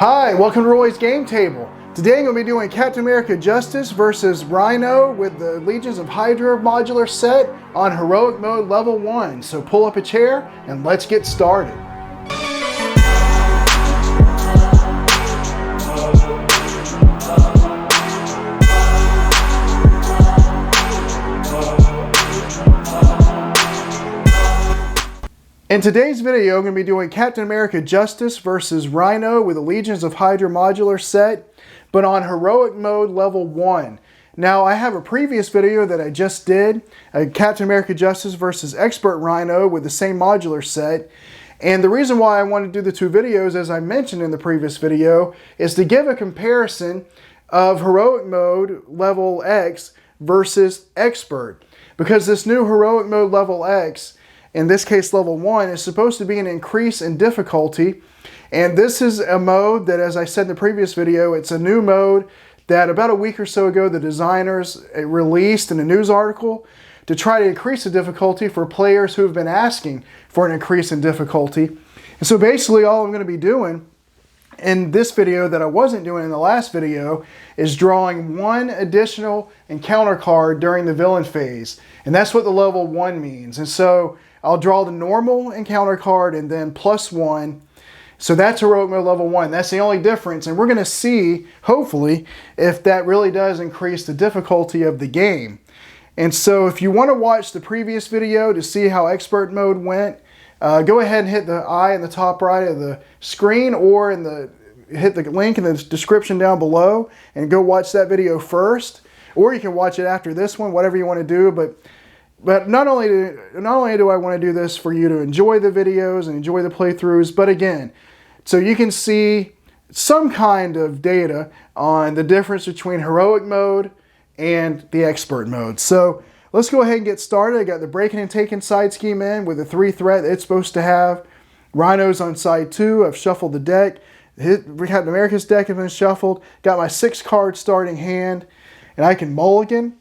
Hi, welcome to Roy's Game Table. Today I'm going to be doing Captain America Justice versus Rhino with the Legions of Hydra modular set on Heroic Mode Level 1. So pull up a chair and let's get started. In today's video, I'm going to be doing Captain America Justice versus Rhino with the Legions of Hydra modular set, but on Heroic Mode Level 1. Now, I have a previous video that I just did, Captain America Justice versus Expert Rhino with the same modular set. And the reason why I want to do the two videos, as I mentioned in the previous video, is to give a comparison of Heroic Mode Level X versus Expert. Because this new Heroic Mode Level X, in this case level 1, is supposed to be an increase in difficulty, and this is a mode that, as I said in the previous video, it's a new mode that about a week or so ago the designers released in a news article to try to increase the difficulty for players who have been asking for an increase in difficulty. And so basically all I'm going to be doing in this video that I wasn't doing in the last video is drawing one additional encounter card during the villain phase, and that's what the level 1 means. And so I'll draw the normal encounter card and then +1. So that's Heroic Mode Level 1. That's the only difference. And we're going to see, hopefully, if that really does increase the difficulty of the game. And so if you want to watch the previous video to see how Expert Mode went, go ahead and hit the I in the top right of the screen, or hit the link in the description down below and go watch that video first. Or you can watch it after this one, whatever you want to do. But not only do I want to do this for you to enjoy the videos and enjoy the playthroughs, but again, so you can see some kind of data on the difference between Heroic Mode and the Expert Mode. So let's go ahead and get started. I got the breaking and taking side scheme in with the 3 threat that it's supposed to have. Rhino's on side 2. I've shuffled the deck. Captain America's deck has been shuffled. Got my 6 card starting hand, and I can mulligan.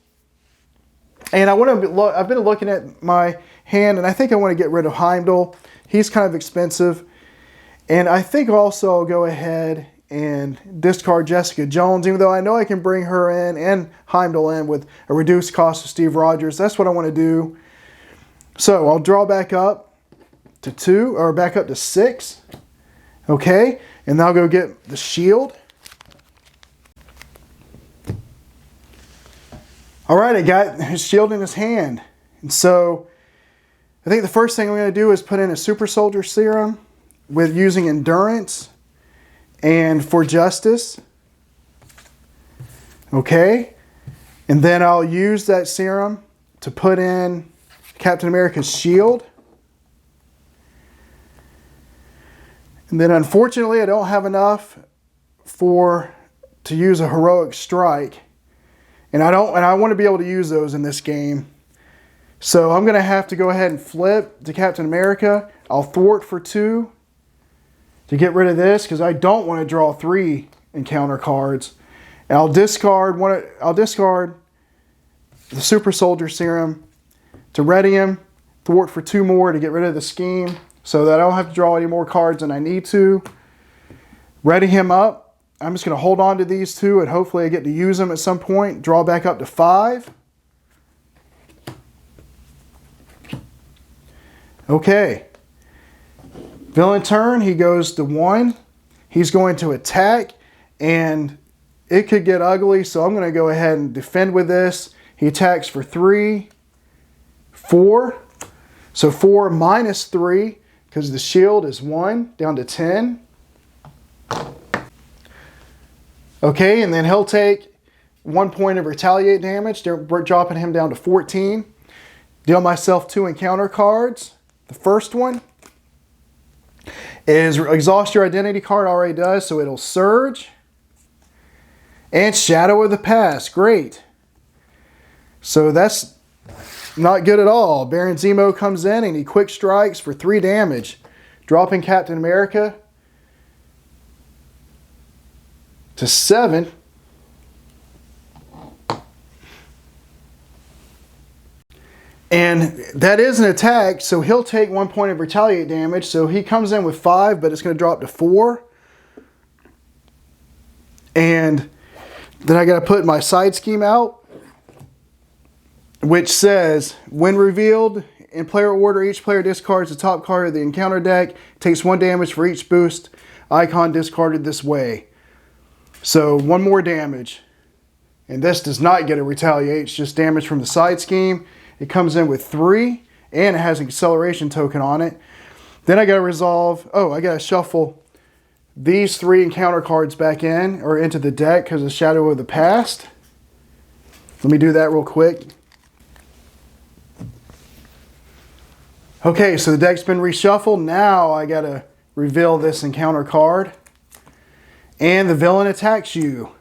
And I've been looking at my hand, and I think I want to get rid of Heimdall. He's kind of expensive. And I think also I'll go ahead and discard Jessica Jones, even though I know I can bring her in and Heimdall in with a reduced cost of Steve Rogers. That's what I want to do. So I'll draw back up to 2, or back up to 6. Okay, and I'll go get the shield. All right, I got his shield in his hand. And so I think the first thing I'm going to do is put in a super soldier serum with using endurance and for justice. Okay. And then I'll use that serum to put in Captain America's shield. And then unfortunately I don't have enough to use a heroic strike. And I want to be able to use those in this game. So I'm going to have to go ahead and flip to Captain America. I'll thwart for 2 to get rid of this, because I don't want to draw 3 encounter cards. And I'll discard the super soldier serum to ready him, thwart for 2 more to get rid of the scheme, so that I don't have to draw any more cards than I need to. Ready him up. I'm just going to hold on to these 2 and hopefully I get to use them at some point. Draw back up to 5. Okay. Villain turn, he goes to 1. He's going to attack, and it could get ugly, so I'm going to go ahead and defend with this. He attacks for 3, 4. So 4 minus 3, because the shield is 1, down to 10. Okay, and then he'll take 1 point of retaliate damage, dropping him down to 14. Deal myself 2 encounter cards. The first one is exhaust your identity card, already does, so it'll surge. And Shadow of the Past, great. So that's not good at all. Baron Zemo comes in and he quick strikes for 3 damage, dropping Captain America to 7. And that is an attack, so he'll take 1 point of retaliate damage. So he comes in with 5, but it's going to drop to 4. And then I got to put my side scheme out, which says, when revealed in player order, each player discards the top card of the encounter deck, takes 1 damage for each boost icon discarded this way. So 1 more damage. And this does not get a retaliate, it's just damage from the side scheme. It comes in with 3, and it has an acceleration token on it. Then I got to resolve, I got to shuffle these 3 encounter cards back in, or into the deck, because of Shadow of the Past. Let me do that real quick. Okay, so the deck's been reshuffled. Now I got to reveal this encounter card. And the villain attacks you.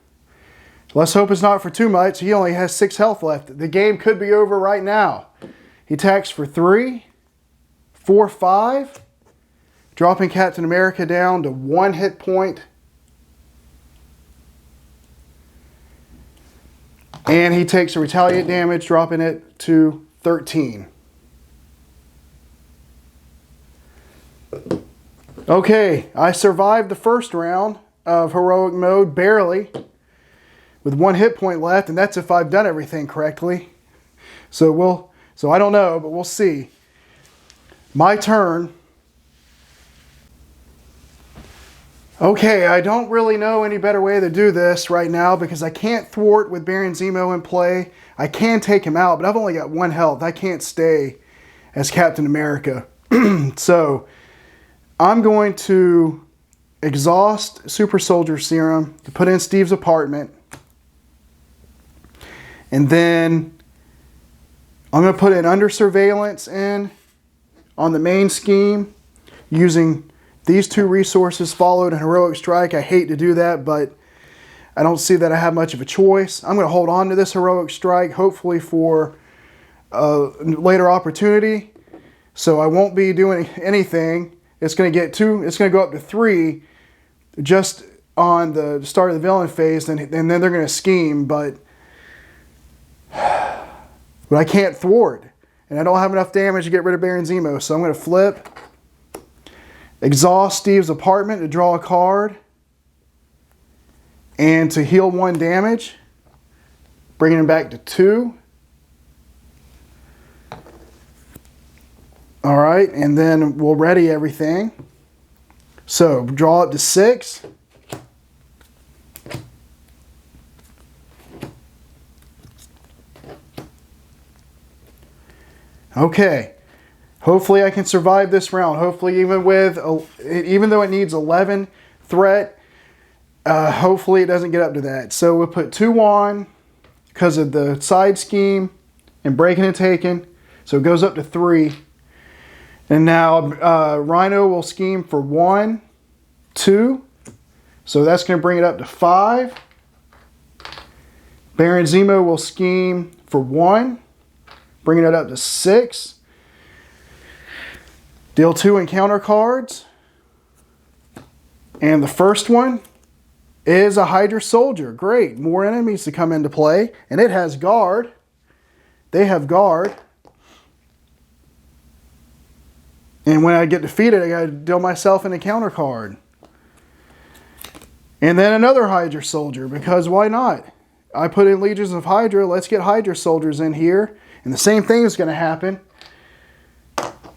Let's hope it's not for too much. He only has 6 health left. The game could be over right now. He attacks for 3, 4, 5, dropping Captain America down to 1 hit point. And he takes a retaliate damage, dropping it to 13. Okay, I survived the first round of heroic mode, barely, with 1 hit point left, and that's if I've done everything correctly. So I don't know, but we'll see. My turn. Okay, I don't really know any better way to do this right now because I can't thwart with Baron Zemo in play. I can take him out, but I've only got 1 health. I can't stay as Captain America. So I'm going to exhaust Super Soldier Serum to put in Steve's apartment. And then I'm going to put in Under Surveillance in on the main scheme using these 2 resources followed in Heroic Strike. I hate to do that, but I don't see that I have much of a choice. I'm going to hold on to this Heroic Strike, hopefully for a later opportunity. So I won't be doing anything. It's going to go up to 3 just on the start of the villain phase, and then they're going to scheme, but I can't thwart. And I don't have enough damage to get rid of Baron Zemo, so I'm going to flip. Exhaust Steve's apartment to draw a card. And to heal 1 damage. Bringing him back to 2. Alright, and then we'll ready everything. So, draw up to 6. Okay. Hopefully I can survive this round. Hopefully even though it needs 11 threat, hopefully it doesn't get up to that. So we'll put 2 on because of the side scheme and breaking and taking. So it goes up to 3. And now Rhino will scheme for 1, 2. So that's going to bring it up to 5. Baron Zemo will scheme for 1, bringing it up to 6. Deal 2 encounter cards. And the first one is a Hydra soldier. Great. More enemies to come into play. And it has guard. They have guard. And when I get defeated, I got to deal myself an encounter card. And then another Hydra soldier, because why not? I put in Legions of Hydra. Let's get Hydra soldiers in here. And the same thing is going to happen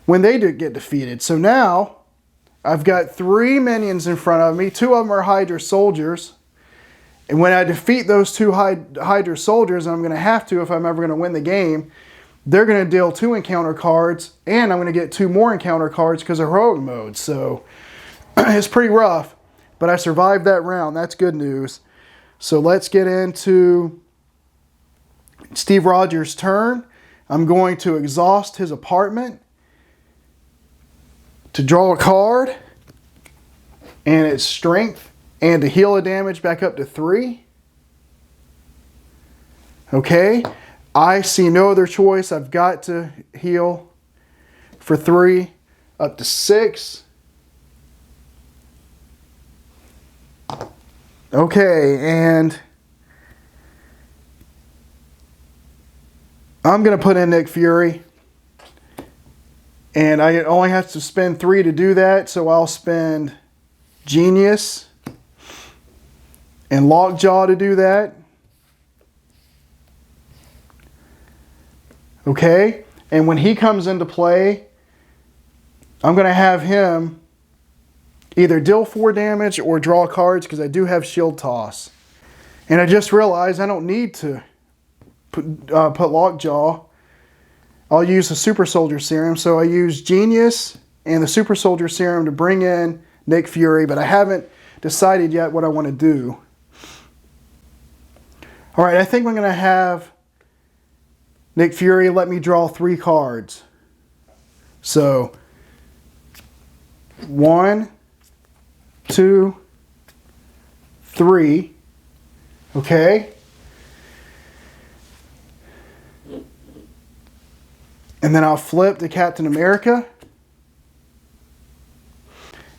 when they do get defeated. So now I've got 3 minions in front of me. 2 of them are Hydra soldiers. And when I defeat those 2 Hydra soldiers, and I'm going to have to if I'm ever going to win the game, they're going to deal 2 encounter cards, and I'm going to get 2 more encounter cards because of heroic mode. So it's pretty rough, but I survived that round. That's good news. So let's get into Steve Rogers' turn. I'm going to exhaust his apartment to draw a card, and it's strength, and to heal a damage back up to 3. Okay, I see no other choice. I've got to heal for 3 up to 6. Okay, and I'm going to put in Nick Fury. And I only have to spend 3 to do that, so I'll spend Genius and Lockjaw to do that. Okay, and when he comes into play, I'm going to have him either deal 4 damage or draw cards because I do have Shield Toss. And I just realized I don't need to put Lockjaw. I'll use the Super Soldier Serum. So I use Genius and the Super Soldier Serum to bring in Nick Fury, but I haven't decided yet what I want to do. All right, I think I'm going to have Nick Fury let me draw 3 cards. So 1, 2, 3. Okay. And then I'll flip to Captain America.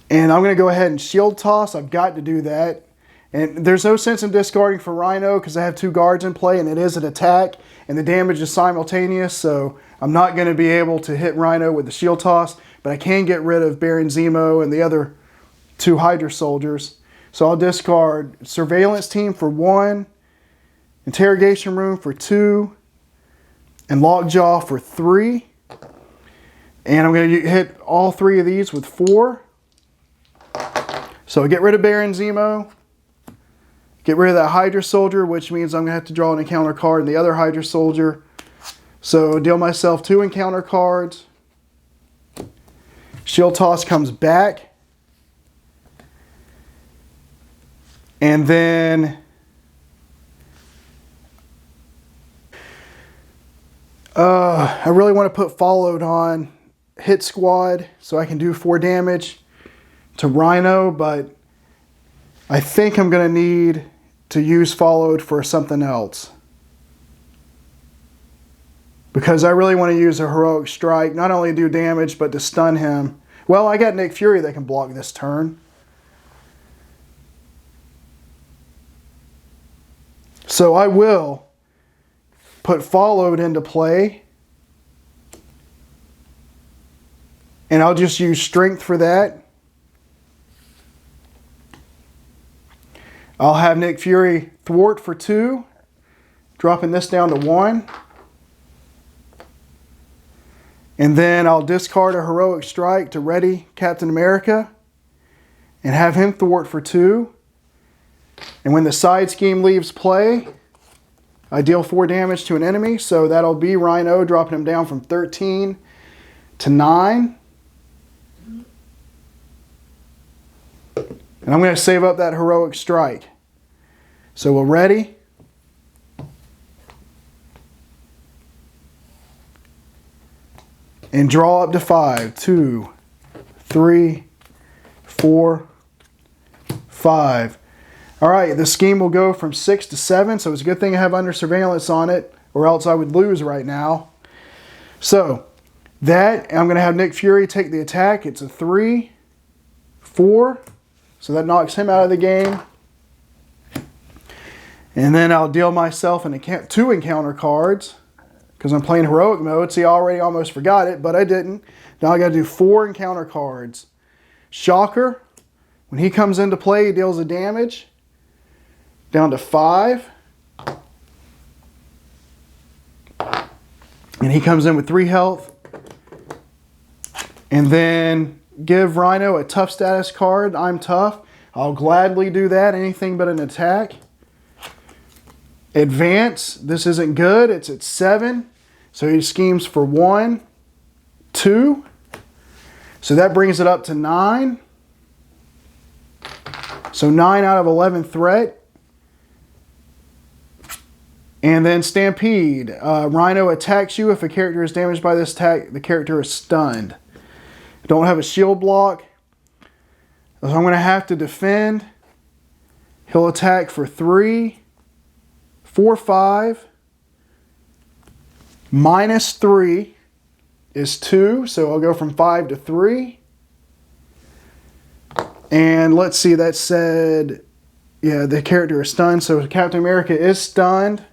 And I'm going to go ahead and Shield Toss. I've got to do that. And there's no sense in discarding for Rhino because I have 2 guards in play and it is an attack and the damage is simultaneous. So I'm not going to be able to hit Rhino with the Shield Toss, but I can get rid of Baron Zemo and the other 2 Hydra soldiers. So I'll discard Surveillance Team for 1, Interrogation Room for 2, and Lockjaw for 3. And I'm going to hit all 3 of these with 4. So I get rid of Baron Zemo, get rid of that Hydra soldier, which means I'm going to have to draw an encounter card and the other Hydra soldier. So deal myself 2 encounter cards. Shield Toss comes back. And then I really want to put Followed on Hit Squad so I can do 4 damage to Rhino, but I think I'm going to need to use Followed for something else. Because I really want to use a Heroic Strike, not only do damage, but to stun him. Well, I got Nick Fury that can block this turn. So I will put Followed into play. And I'll just use Strength for that. I'll have Nick Fury thwart for 2, dropping this down to 1. And then I'll discard a Heroic Strike to ready Captain America and have him thwart for 2. And when the side scheme leaves play, I deal 4 damage to an enemy. So that'll be Rhino, dropping him down from 13 to 9. And I'm going to save up that Heroic Strike. So we're ready. And draw up to 5. 2, 3, 4, 5. All right, the scheme will go from 6 to 7. So it's a good thing I have Under Surveillance on it, or else I would lose right now. So that, I'm going to have Nick Fury take the attack. It's a 3, 4. So that knocks him out of the game. And then I'll deal myself 2 encounter cards because I'm playing Heroic Mode. See, I already almost forgot it, but I didn't. Now I got to do 4 encounter cards. Shocker, when he comes into play, he deals a damage down to 5. And he comes in with 3 health. And then give Rhino a tough status card. I'm tough. I'll gladly do that. Anything but an attack. Advance. This isn't good. It's at 7. So he schemes for 1, 2. So that brings it up to 9. So 9 out of 11 threat. And then Stampede. Rhino attacks you. If a character is damaged by this attack, the character is stunned. Don't have a shield block. So I'm going to have to defend. He'll attack for 3, 4, 5. Minus 3 is 2. So I'll go from 5 to 3. And let's see, that said, yeah, the character is stunned. So Captain America is stunned.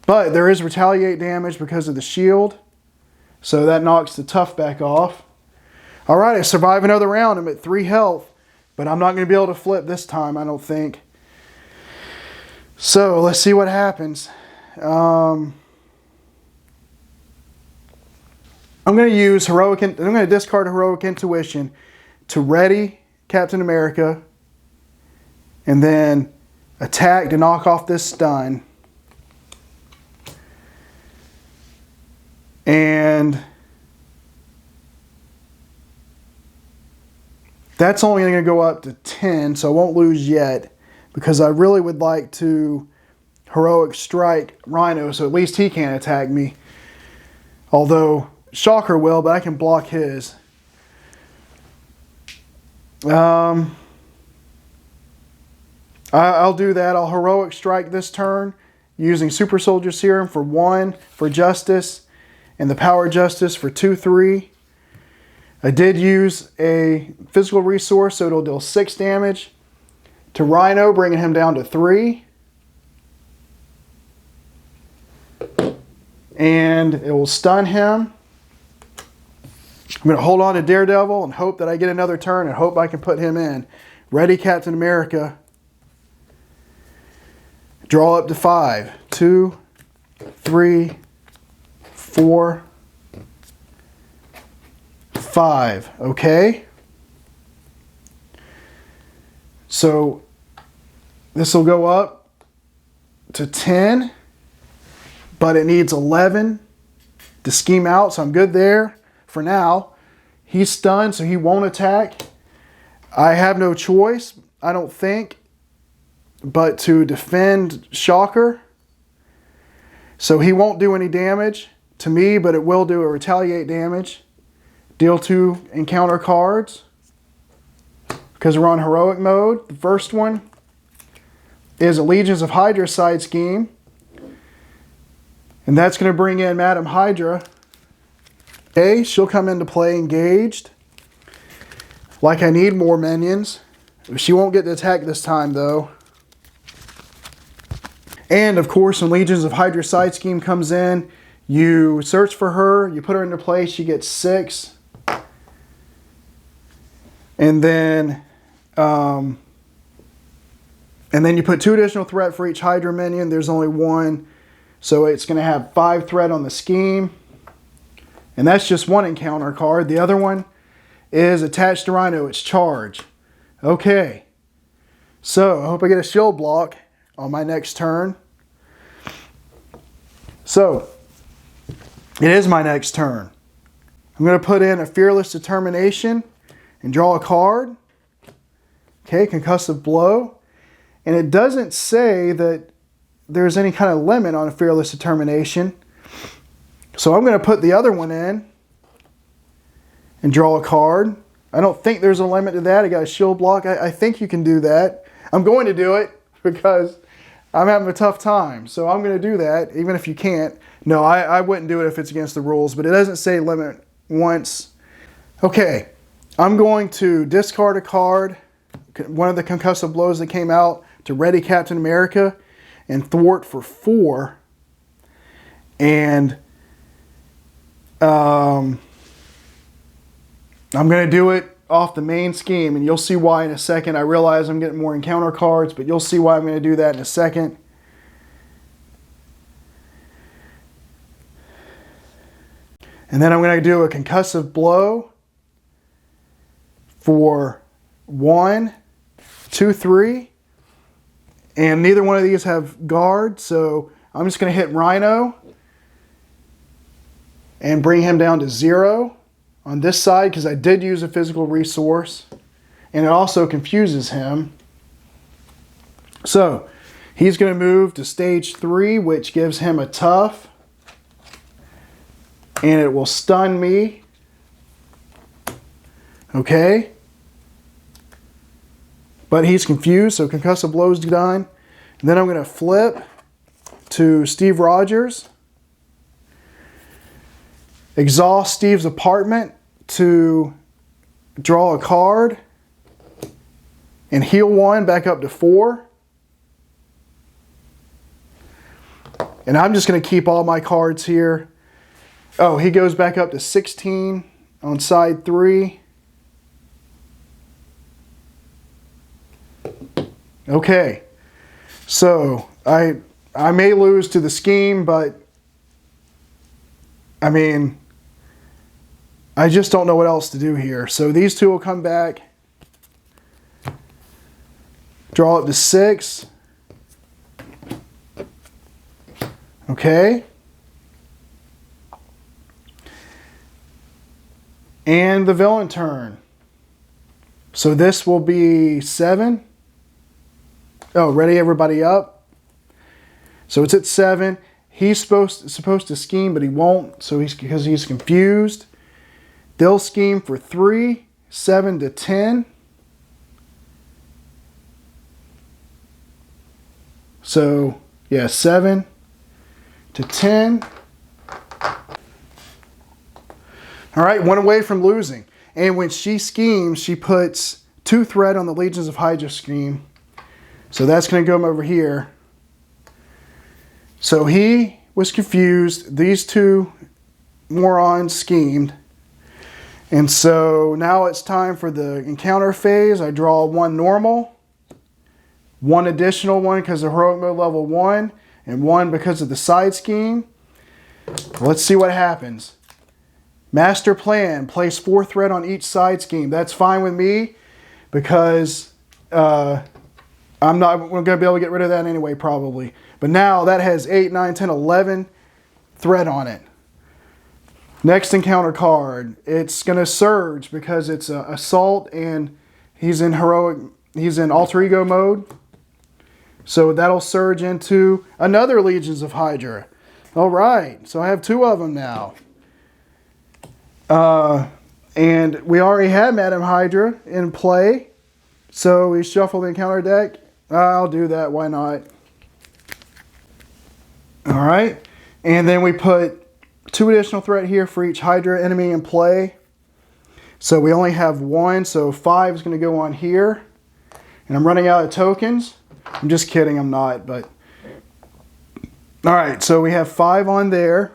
But there is retaliate damage because of the shield. So that knocks the tough back off. All right, I survive another round. I'm at 3 health. But I'm not going to be able to flip this time, I don't think. So let's see what happens. I'm going to use heroic. I'm going to discard heroic intuition to ready Captain America, and then attack to knock off this stun. And that's only going to go up to 10, so I won't lose yet, because I really would like to heroic strike Rhino, so at least he can't attack me. Although Shocker will, but I can block his. I'll do that. I'll heroic strike this turn using Super Soldier Serum for 1 for Justice, and the Power Justice for 2/3. I did use a physical resource, so it'll deal 6 damage to Rhino, bringing him down to 3. And it will stun him. I'm going to hold on to Daredevil and hope that I get another turn and hope I can put him in. Ready Captain America. Draw up to 5. 2, 3, 4, 5. Okay. So this will go up to 10, but it needs 11 to scheme out, so I'm good there for now. He's stunned, so he won't attack. I have no choice, I don't think, but to defend Shocker. So he won't do any damage to me, but it will do a retaliate damage. Deal 2 encounter cards, because we're on heroic mode. The first one is a Legions of Hydra side scheme, and that's going to bring in Madam Hydra. Okay, she'll come into play engaged. Like I need more minions. She won't get to attack this time though. And of course, when Legions of Hydra side scheme comes in, you search for her, you put her into play, she gets 6. And then you put 2 additional threat for each Hydra minion. There's only 1, so it's going to have 5 threat on the scheme. And that's just 1 encounter card. The other one is attached to Rhino. It's charge. Okay. So I hope I get a shield block on my next turn. So it is my next turn. I'm going to put in a Fearless Determination and draw a card. Okay, Concussive Blow. And it doesn't say that there's any kind of limit on a Fearless Determination. So I'm going to put the other one in and draw a card. I don't think there's a limit to that. I got a shield block. I think you can do that. I'm going to do it because I'm having a tough time. So I'm going to do that, even if you can't. No, I wouldn't do it if it's against the rules, but it doesn't say limit once. Okay, I'm going to discard a card, one of the concussive blows that came out, to ready Captain America and thwart for 4. And I'm going to do it off the main scheme, and you'll see why in a second. I realize I'm getting more encounter cards, but you'll see why I'm going to do that in a second. And then I'm going to do a concussive blow for 1, 2, 3. And neither one of these have guard, so I'm just going to hit Rhino and bring him down to 0 on this side, because I did use a physical resource, and it also confuses him. So he's going to move to stage 3, which gives him a tough, and it will stun me. Okay, but he's confused, so concussive blow's done. And then I'm going to flip to Steve Rogers, exhaust Steve's apartment to draw a card, and heal 1 back up to 4. And I'm just going to keep all my cards here. Oh, he goes back up to 16 on side 3. Okay, so I may lose to the scheme, but I mean, I just don't know what else to do here. So these two will come back. Draw up to 6. Okay. And the villain turn. So this will be 7. Oh, ready everybody up. So it's at 7. He's supposed to scheme, but he won't. So because he's confused. They'll scheme for 3, 7 to 10. So yeah, 7 to 10. All right, one away from losing. And when she schemes, she puts 2 threat on the Legions of Hydra scheme. So that's going to go over here. So he was confused. These 2 morons schemed. And so now it's time for the encounter phase. I draw 1 normal, 1 additional one because of heroic mode level 1, and 1 because of the side scheme. Let's see what happens. Master plan, place 4 threat on each side scheme. That's fine with me because I'm not going to be able to get rid of that anyway probably. But now that has 8, 9, 10, 11 threat on it. Next encounter card. It's going to surge because it's assault and he's in alter ego mode. So that'll surge into another Legions of Hydra. All right, so I have 2 of them now. And we already had Madam Hydra in play. So we shuffle the encounter deck. I'll do that, why not? All right, and then we put 2 additional threat here for each Hydra enemy in play. So we only have 1, so 5 is going to go on here. And I'm running out of tokens. I'm just kidding, I'm not, but... All right, so we have 5 on there.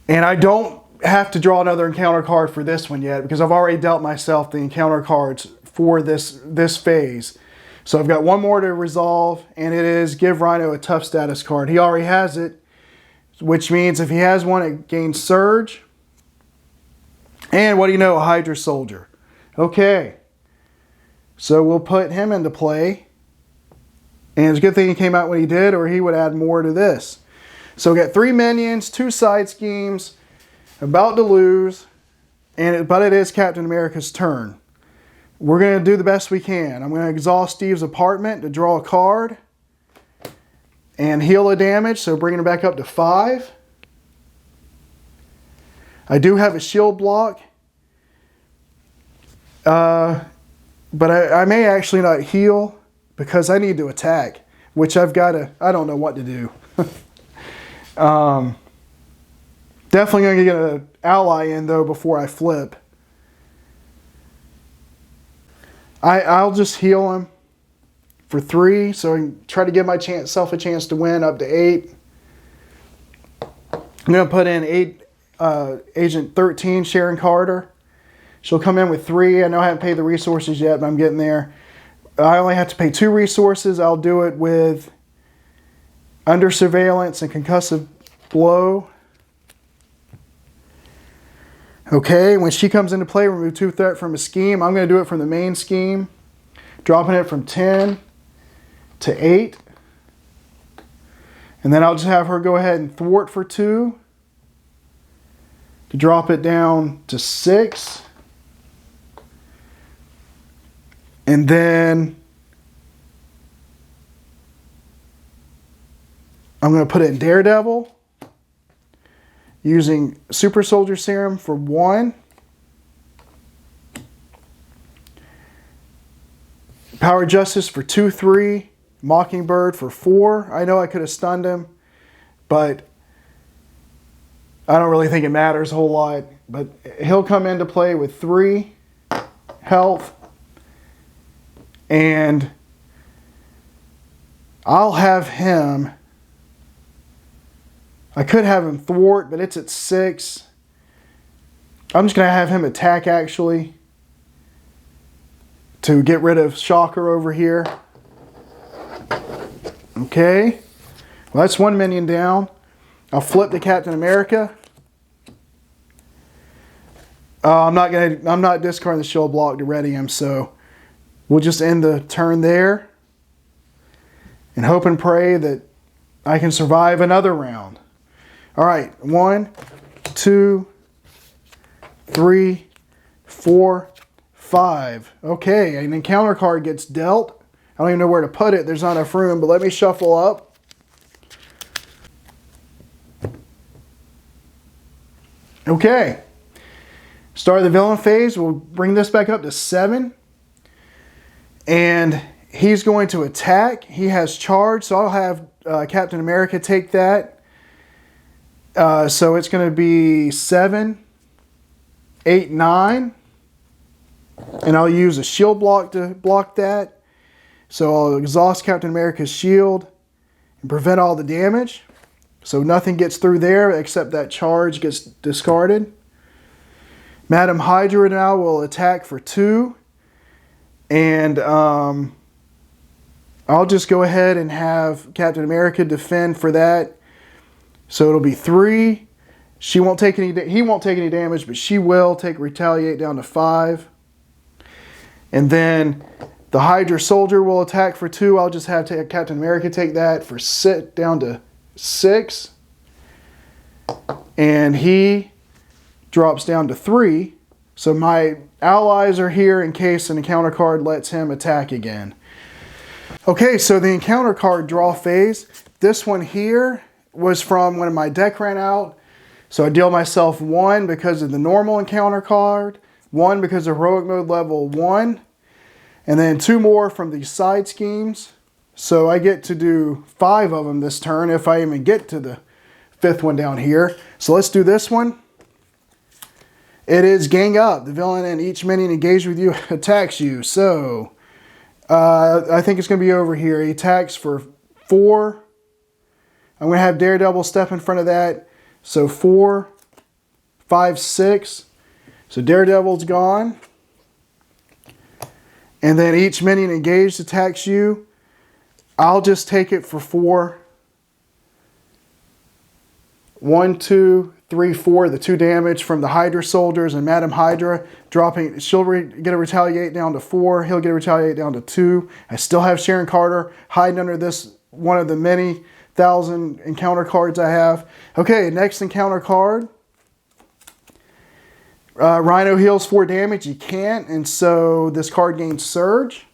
And I don't have to draw another encounter card for this one yet because I've already dealt myself the encounter cards for this phase. So I've got 1 more to resolve, and it is give Rhino a tough status card. He already has it, which means if he has one, it gains Surge. And what do you know, a Hydra Soldier. Okay, so we'll put him into play. And it's a good thing he came out when he did, or he would add more to this. So we got 3 minions, 2 side schemes, about to lose, but it is Captain America's turn. We're going to do the best we can. I'm going to exhaust Steve's apartment to draw a card and heal the damage, so bringing it back up to 5. I do have a shield block, but I may actually not heal because I need to attack, which I don't know what to do. Definitely going to get an ally in though before I flip. I'll just heal him for 3, so I can try to give myself a chance to win up to 8. I'm going to put in Agent 13, Sharon Carter. She'll come in with 3. I know I haven't paid the resources yet, but I'm getting there. I only have to pay 2 resources. I'll do it with Under Surveillance and Concussive Blow. Okay, when she comes into play, remove 2 threat from a scheme. I'm going to do it from the main scheme, dropping it from 10 to 8. And then I'll just have her go ahead and thwart for 2 to drop it down to 6. And then I'm going to put it in Daredevil, using Super Soldier Serum for 1. Power Justice for 2, 3. Mockingbird for 4. I know I could have stunned him, but I don't really think it matters a whole lot. But he'll come into play with 3 health. And I'll have him... I could have him thwart, but it's at 6. I'm just going to have him attack, actually, to get rid of Shocker over here. Okay, well that's one minion down. I'll flip to Captain America. I'm not discarding the shield block to ready him, so we'll just end the turn there and hope and pray that I can survive another round. All right, 1, 2, 3, 4, 5. Okay, an encounter card gets dealt. I don't even know where to put it. There's not enough room, but let me shuffle up. Okay. Start of the villain phase. We'll bring this back up to 7. And he's going to attack. He has charge, so I'll have Captain America take that. So it's going to be 7, 8, 9. And I'll use a shield block to block that. So I'll exhaust Captain America's shield and prevent all the damage. So nothing gets through there except that charge gets discarded. Madam Hydra now will attack for 2. And I'll just go ahead and have Captain America defend for that. So it'll be 3. He won't take any damage, but she will take retaliate down to 5. And then the Hydra soldier will attack for 2. I'll just have Captain America take that for down to 6. And he drops down to 3. So my allies are here in case an encounter card lets him attack again. Okay, so the encounter card draw phase. This one here was from when my deck ran out. So I deal myself 1 because of the normal encounter card, 1 because of heroic mode level 1, and then 2 more from the side schemes. So I get to do 5 of them this turn if I even get to the 5th one down here. So let's do this one. It is gang up. The villain and each minion engaged with you attacks you. So I think it's going to be over here. He attacks for 4. I'm going to have Daredevil step in front of that. So 4, 5, 6. So Daredevil's gone. And then each minion engaged attacks you. I'll just take it for 4. 1, 2, 3, 4. The 2 damage from the Hydra soldiers and Madam Hydra dropping. She'll get a retaliate down to 4. He'll get a retaliate down to 2. I still have Sharon Carter hiding under this one of the many thousand encounter cards I have. Okay, next encounter card. Rhino heals 4 damage. He can't, and so this card gains Surge.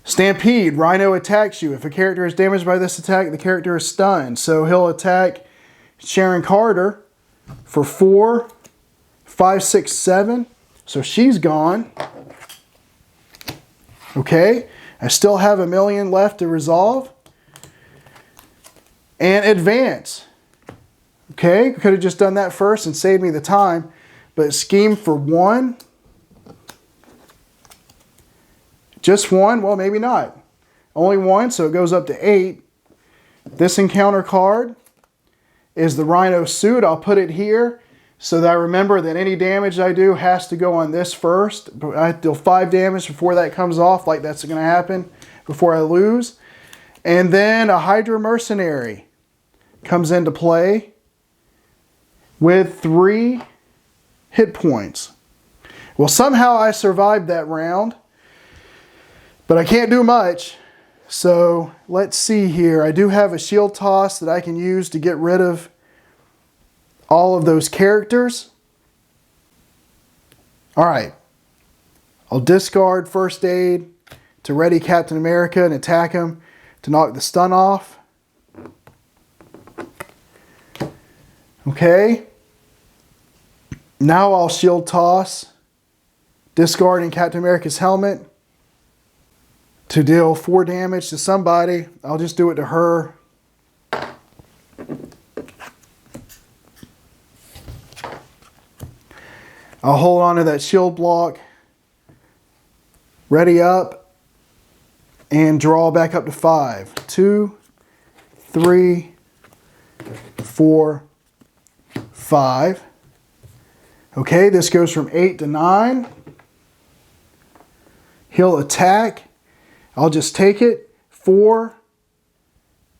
Stampede. Rhino attacks you. If a character is damaged by this attack, the character is stunned. So he'll attack Sharon Carter for 4, 5, 6, 7. So she's gone. Okay. I still have a million left to resolve. And advance. Okay. Could have just done that first and saved me the time. But scheme for 1. Just 1? Well, maybe not. Only 1, so it goes up to 8. This encounter card is the Rhino suit. I'll put it here so that I remember that any damage I do has to go on this first. I deal 5 damage before that comes off, like that's going to happen before I lose. And then a Hydra Mercenary comes into play with 3 hit points. Well, somehow I survived that round. But I can't do much, so let's see here. I do have a shield toss that I can use to get rid of all of those characters. All right. I'll discard First Aid to ready Captain America and attack him to knock the stun off. Okay. Now I'll shield toss, discarding Captain America's helmet to deal 4 damage to somebody. I'll just do it to her. I'll hold on to that shield block. Ready up. And draw back up to 5. 2, 3, 4, 5. Okay, this goes from 8 to 9. He'll attack. I'll just take it. 4,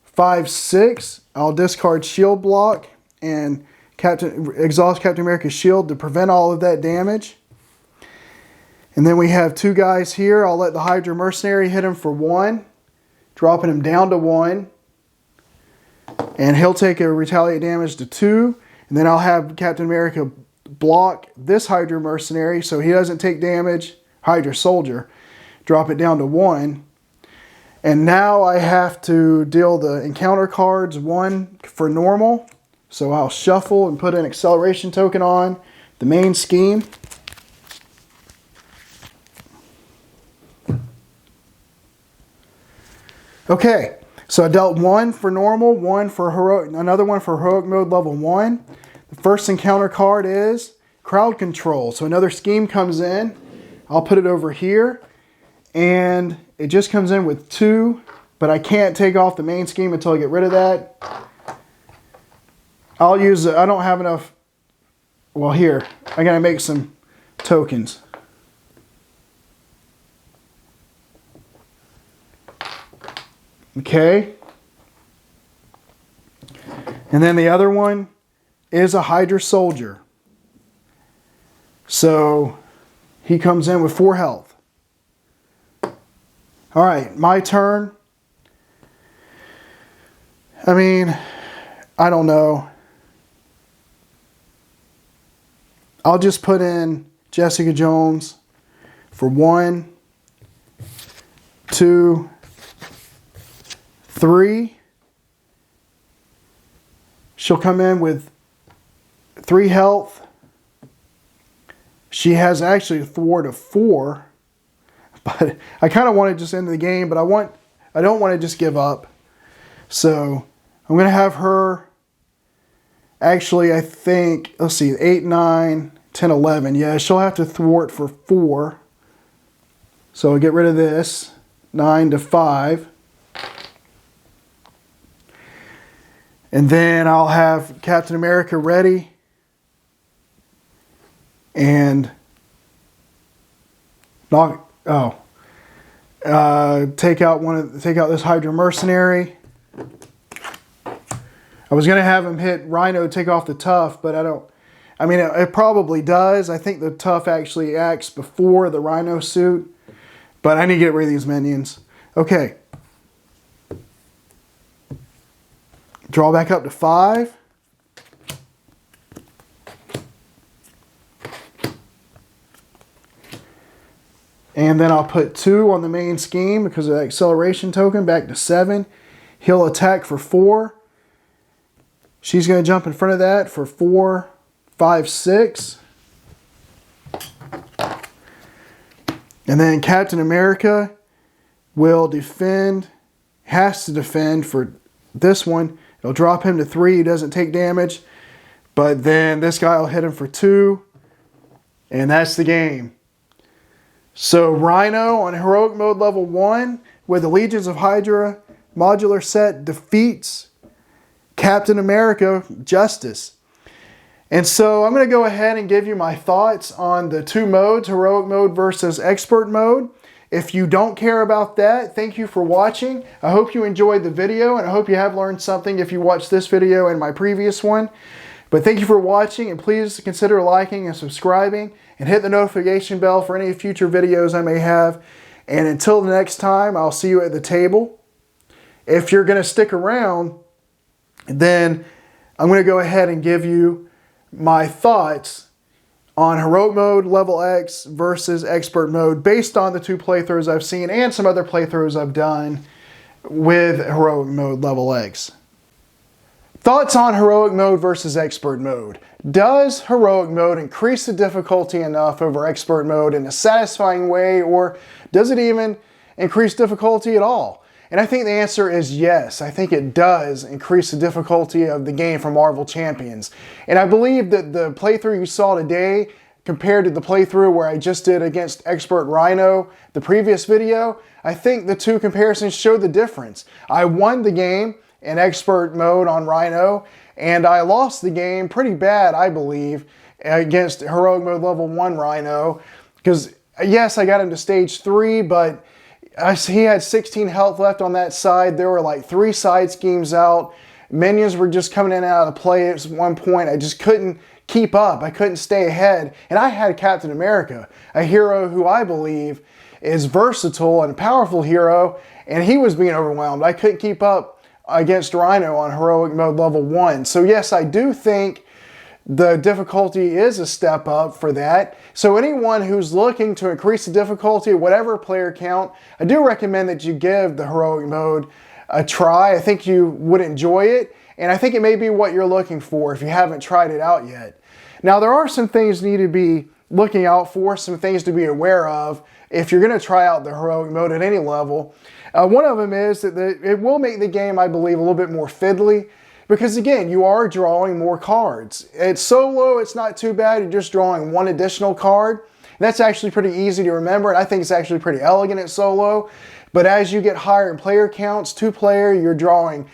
5, 6. I'll discard shield block and exhaust Captain America's shield to prevent all of that damage. And then we have 2 guys here. I'll let the Hydra mercenary hit him for 1, dropping him down to 1. And he'll take a retaliate damage to 2. And then I'll have Captain America block this Hydra mercenary so he doesn't take damage. Hydra soldier. Drop it down to 1. And now I have to deal the encounter cards, 1 for normal. So I'll shuffle and put an acceleration token on the main scheme. Okay, so I dealt 1 for normal, 1 for heroic, another one for heroic mode level 1. The first encounter card is crowd control. So another scheme comes in. I'll put it over here. And it just comes in with 2, but I can't take off the main scheme until I get rid of that. I don't have enough. Well, here, I gotta make some tokens. Okay. And then the other one is a Hydra soldier. So he comes in with 4 health. All right, my turn. I mean, I don't know. I'll just put in Jessica Jones for 1, 2, 3. She'll come in with 3 health. She has actually a thwart of 4. But I kind of want to just end the game, but I don't want to just give up. So I'm going to have her, actually, I think, let's see, 8, 9, 10, 11. Yeah, she'll have to thwart for 4. So I'll get rid of this, 9 to 5. And then I'll have Captain America ready. And take out this Hydra mercenary. I was gonna have him hit Rhino, take off the tough, but I mean, it probably does. I think the tough actually acts before the Rhino suit, but I need to get rid of these minions. Okay. Draw back up to 5. And then I'll put 2 on the main scheme because of the acceleration token, back to 7. He'll attack for 4. She's going to jump in front of that for 4, 5, 6. And then Captain America will defend, has to defend for this one. It'll drop him to 3. He doesn't take damage. But then this guy will hit him for 2. And that's the game. So Rhino on heroic mode level 1 with the Legions of Hydra modular set defeats Captain America Justice. And so I'm going to go ahead and give you my thoughts on the 2 modes, heroic mode versus expert mode. If you don't care about that, thank you for watching. I hope you enjoyed the video, and I hope you have learned something if you watched this video and my previous one. But thank you for watching, and please consider liking and subscribing, and hit the notification bell for any future videos I may have. And until the next time, I'll see you at the table. If you're going to stick around, then I'm going to go ahead and give you my thoughts on heroic mode level X versus expert mode based on the 2 playthroughs I've seen and some other playthroughs I've done with heroic mode level X. Thoughts on heroic mode versus expert mode. Does heroic mode increase the difficulty enough over expert mode in a satisfying way, or does it even increase difficulty at all? And I think the answer is yes. I think it does increase the difficulty of the game for Marvel Champions. And I believe that the playthrough you saw today compared to the playthrough where I just did against Expert Rhino, the previous video, I think the 2 comparisons show the difference. I won the game in expert mode on Rhino, and I lost the game pretty bad, I believe, against heroic mode level 1 Rhino, because yes, I got him to stage 3, but he had 16 health left on that side. There were like 3 side schemes out. Minions were just coming in and out of play at one point. I just couldn't keep up. I couldn't stay ahead. And I had Captain America, a hero who I believe is versatile and a powerful hero, and he was being overwhelmed. I couldn't keep up against Rhino on heroic mode level 1. So yes, I do think the difficulty is a step up for that. So anyone who's looking to increase the difficulty, whatever player count, I do recommend that you give the heroic mode a try. I think you would enjoy it, and I think it may be what you're looking for if you haven't tried it out yet. Now, there are some things you need to be looking out for, some things to be aware of if you're going to try out the heroic mode at any level. One of them is that it will make the game, I believe, a little bit more fiddly, because again, you are drawing more cards. It's solo, it's not too bad. You're just drawing 1 additional card. That's actually pretty easy to remember, and I think it's actually pretty elegant at solo. But as you get higher in player counts, 2-player, you're drawing,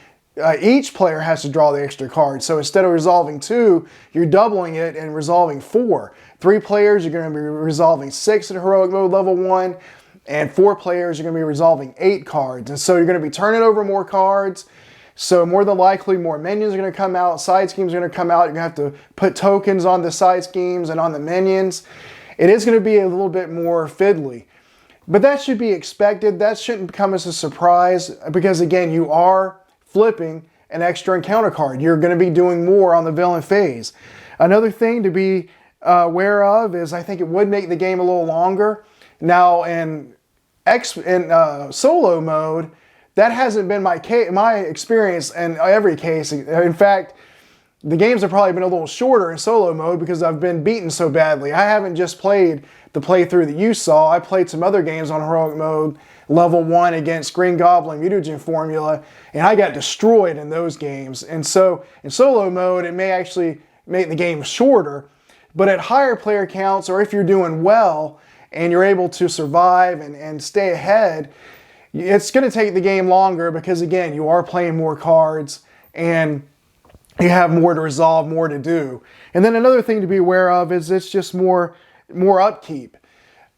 each player has to draw the extra card. So instead of resolving 2, you're doubling it and resolving 4. 3 players, you're going to be resolving 6 at heroic mode level 1, and 4 players, you're going to be resolving 8 cards. And so you're going to be turning over more cards. So more than likely, more minions are going to come out, side schemes are going to come out. You're going to have to put tokens on the side schemes and on the minions. It is going to be a little bit more fiddly. But that should be expected. That shouldn't come as a surprise because, again, you are flipping an extra encounter card. You're going to be doing more on the villain phase. Another thing to be aware of is I think it would make the game a little longer. Now, in solo mode, that hasn't been my experience in every case. In fact, the games have probably been a little shorter in solo mode because I've been beaten so badly. I haven't just played the playthrough that you saw. I played some other games on heroic mode level 1 against Green Goblin Mutagen Formula, and I got destroyed in those games. And so in solo mode, it may actually make the game shorter, but at higher player counts, or if you're doing well and you're able to survive and stay ahead, it's going to take the game longer because, again, you are playing more cards and you have more to resolve, more to do. And then another thing to be aware of is it's just more upkeep.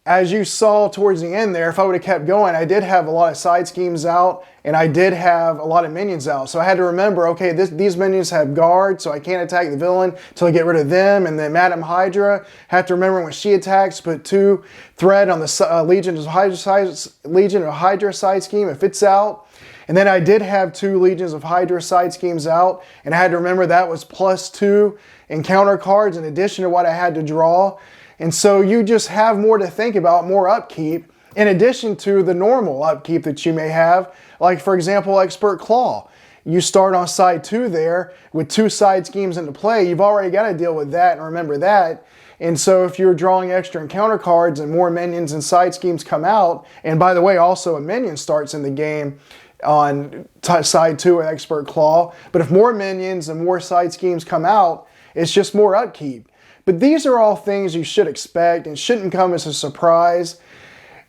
As you saw towards the end there, if I would have kept going, I did have a lot of side schemes out and I did have a lot of minions out. So I had to remember, okay, these minions have guard, so I can't attack the villain until I get rid of them. And then Madam Hydra, have to remember when she attacks, put 2 thread on the Legion of Hydra side scheme if it's out. And then I did have 2 Legions of Hydra side schemes out, and I had to remember that was +2 encounter cards in addition to what I had to draw. And so you just have more to think about, more upkeep, in addition to the normal upkeep that you may have. Like, for example, Expert Claw. You start on side 2 there with 2 side schemes into play. You've already got to deal with that and remember that. And so if you're drawing extra encounter cards and more minions and side schemes come out, and by the way, also a minion starts in the game on side 2 with Expert Claw. But if more minions and more side schemes come out, it's just more upkeep. But these are all things you should expect and shouldn't come as a surprise.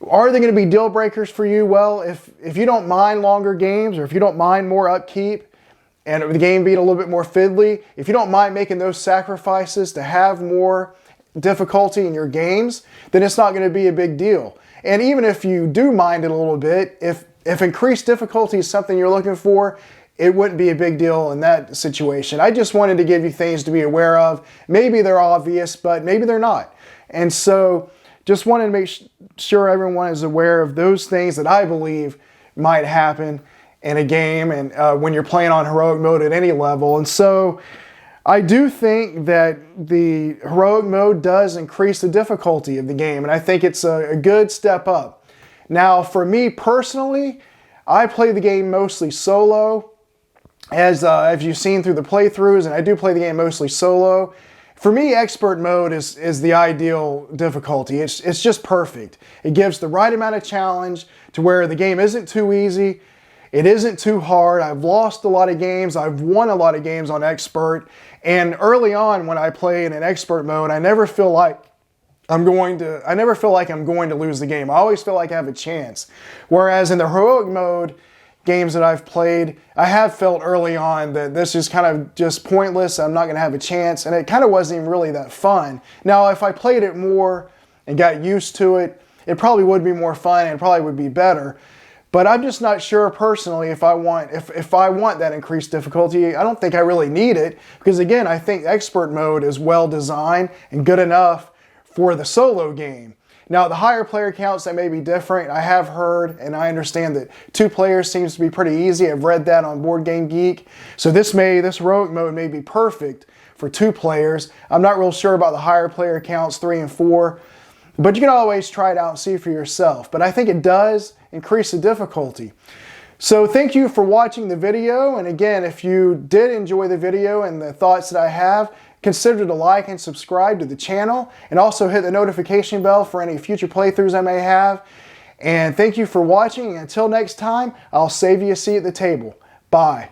Are they going to be deal breakers for you? Well, if you don't mind longer games, or if you don't mind more upkeep and the game being a little bit more fiddly, if you don't mind making those sacrifices to have more difficulty in your games, then it's not going to be a big deal. And even if you do mind it a little bit, if increased difficulty is something you're looking for, it wouldn't be a big deal in that situation. I just wanted to give you things to be aware of. Maybe they're obvious, but maybe they're not. And so just wanted to make sure everyone is aware of those things that I believe might happen in a game and when you're playing on heroic mode at any level. And so I do think that the heroic mode does increase the difficulty of the game, and I think it's a good step up. Now, for me personally, I play the game mostly solo, as you've seen through the playthroughs, and I do play the game mostly solo. For me, expert mode is the ideal difficulty. It's just perfect. It gives the right amount of challenge to where the game isn't too easy, it isn't too hard. I've lost a lot of games, I've won a lot of games on expert, and early on when I play in an expert mode, I never feel like I'm going to lose the game. I always feel like I have a chance. Whereas in the heroic mode, games that I've played, I have felt early on that this is kind of just pointless. I'm not going to have a chance, and it kind of wasn't even really that fun. Now, if I played it more and got used to it, it probably would be more fun and probably would be better. But I'm just not sure personally if I want that increased difficulty. I don't think I really need it because, again, I think expert mode is well designed and good enough for the solo game. Now, the higher player counts, that may be different. I have heard and I understand that 2 players seems to be pretty easy. I've read that on Board Game Geek. So this heroic mode may be perfect for 2 players. I'm not real sure about the higher player counts, 3 and 4. But you can always try it out and see for yourself. But I think it does increase the difficulty. So thank you for watching the video. And again, if you did enjoy the video and the thoughts that I have, consider to like and subscribe to the channel. And also hit the notification bell for any future playthroughs I may have. And thank you for watching. Until next time, I'll save you a seat at the table. Bye.